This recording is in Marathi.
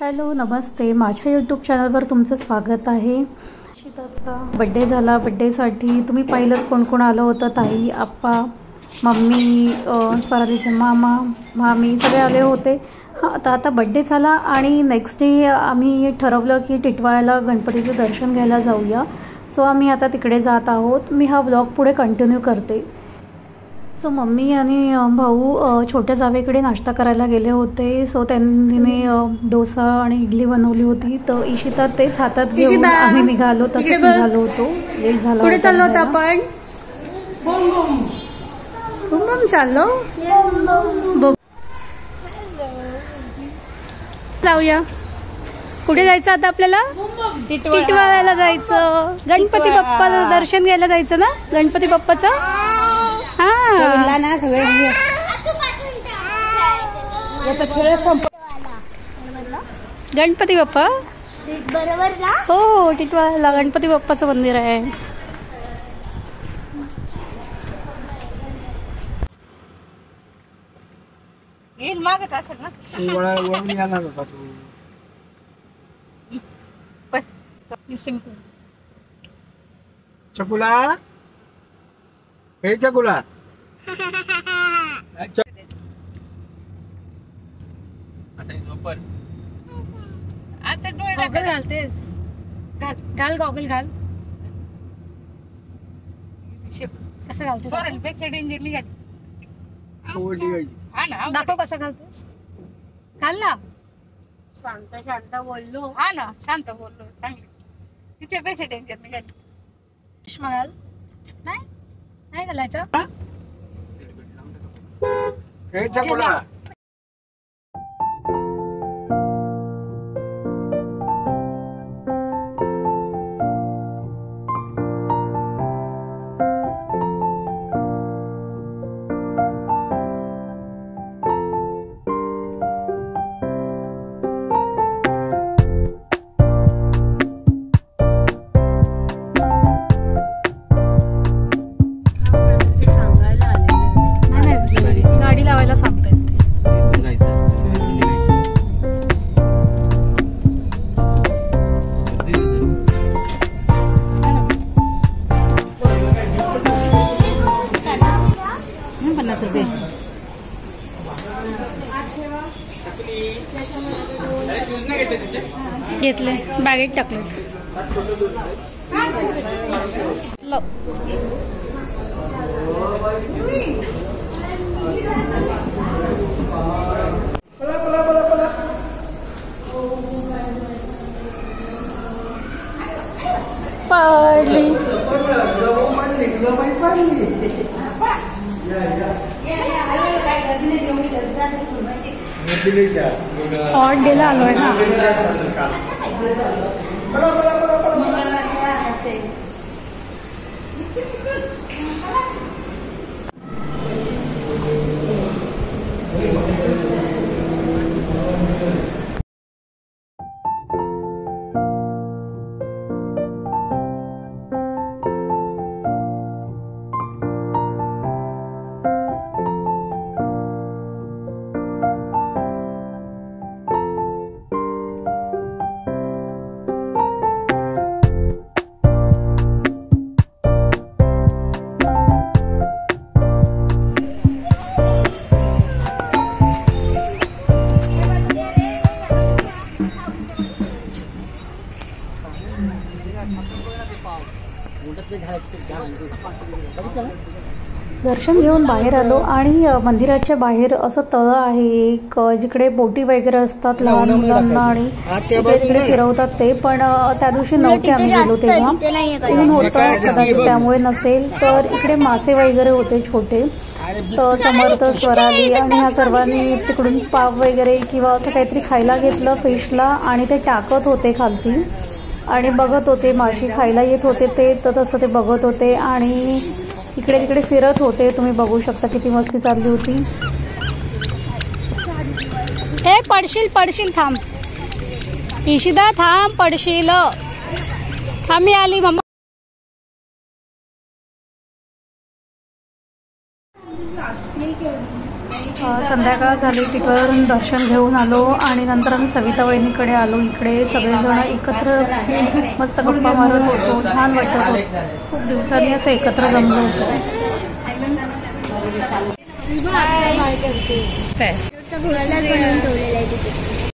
हॅलो नमस्ते, माझ्या यूट्यूब चॅनलवर तुमचं स्वागत आहे। इशिताचा बड्डे झाला। बड्डेसाठी तुम्ही पाहिलंच कोण कोण आलं होतं। ताई, आप्पा, मम्मी, स्वरालीचे मामा, मामी सगळे आले होते। आता बड्डे झाला आणि नेक्स्ट डे आम्ही ठरवलं की टिटवाळ्याला गणपतीचं दर्शन घ्यायला जाऊया। सो आम्ही आता तिकडे जात आहोत। मी हा व्लॉग पुढे कंटिन्यू करते। सो मम्मी आणि भाऊ छोट्या जावेकडे नाश्ता करायला गेले होते। सो त्यांनी डोसा आणि इडली बनवली होती। तर इशिता तेच हातात घेऊन आम्ही निघालो। तसंच निघालो होतो। लेट झाला। कुठे चाललो होतो आपण? बम बम बम बम चाललो। जाऊया। कुठे जायचं आता आपल्याला? टिटवाळ्याला जायचं। गणपती बाप्पाचं दर्शन घ्यायला जायचं ना? गणपती बाप्पाचं गणपती बाप्पा बरोबर ना? हो, टिटवाळ्याला गणपती बाप्पाचं मंदिर आहे। मागत असेल ना? चकुला, हे चकुला, आता डोळे गॉगल घालतेस? घाल गॉगल घाल। कसं घालतेस? सोरल पेक्षा डेंजर निघाली। हा ना, दाखव कसं घालतेस। घाल ना। शांत शांत बोललो। हा ना, शांत बोललो। चांगली तिच्यापेक्षा डेंजर निघाली। चष्मा घाल। नाही घालायचं। हे चकुला, गाडी लावायला सांगतायत। घेतले, बॅगेत टाकलेत। पडली हॉट डेला आलोय ना। दर्शन घेऊन बाहेर आलो आणि मंदिराच्या बाहेर असं तळ आहे एक, जिकडे बोटी वगैरे असतात लहान मुलांना आणि तिकडे फिरवतात ते। पण त्या दिवशी नव्हते आम्ही गेलो तेव्हा, ऊन होतं कदाचित त्यामुळे नसेल। तर इकडे मासे वगैरे होते छोटे। तर समर्थ, स्वराली आणि ह्या सर्वांनी तिकडून पाव वगैरे किंवा असं काहीतरी खायला घेतलं फिशला आणि ते टाकत होते खालती आणि बघत होते। माशी खायला येत होते ते, तर तसं ते बघत होते आणि इकडे तिकडे फिरत होते। तुम्ही बघू शकता किती मस्ती चालली होती। हे पडशील पडशील, थांब इशिता, थांब पडशील। थांब, मी आली मम्मा। संध्याकाळ झाली, तिकडून दर्शन घेऊन आलो आणि नंतर आम्ही सविता वहिनीकडे आलो. इकडे सगळेजण एकत्र मस्त गप्पा मारत होतो, छान वाटत होतं. खूप दिवसांनी असं एकत्र जमलो होतो. काय